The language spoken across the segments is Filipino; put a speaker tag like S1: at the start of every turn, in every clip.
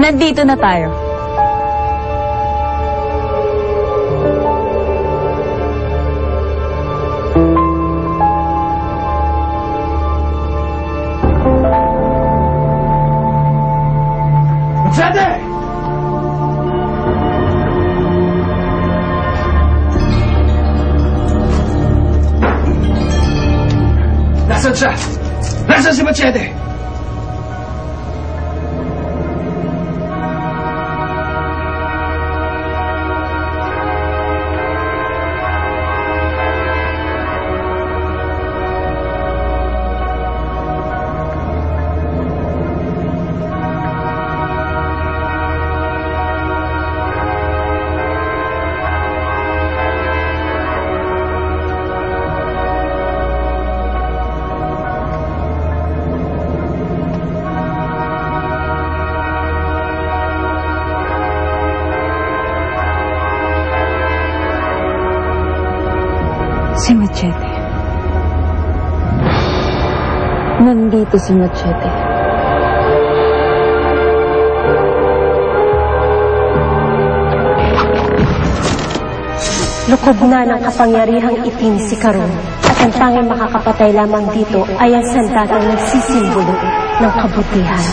S1: Nandito na tayo.
S2: Magsete! Nasaan siya? Nasaan si Machete?
S1: Si Machete. Nandito si Machete.
S3: Lukob na ng kapangyarihang itim si Karon at ang tanging makakapatay lamang dito ay ang sandatang nagsisimbolo ng kabutihan.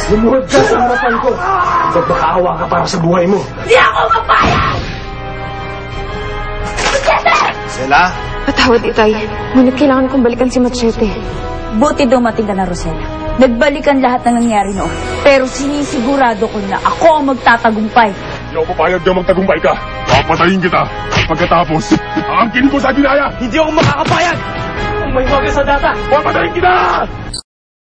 S2: Lumuhod ka sa harapan ko! Ba't makaawa ka para sa buhay mo?
S3: Di ako mapayag!
S4: Sela?
S5: Patawad, Itay. Ngunit kailangan kong balikan si Machete.
S1: Buti dumating ka na, Rosella. Nagbalikan lahat ng nangyari noon. Pero sinisigurado ko na ako ang magtatagumpay.
S6: Hindi ako papayag na magtagumpay ka. Papatayin kita. Pagkatapos, aangkin ko sa ginaya.
S2: Hindi ako makakapayag! Kung may wagay sa data,
S6: Papatayin kita!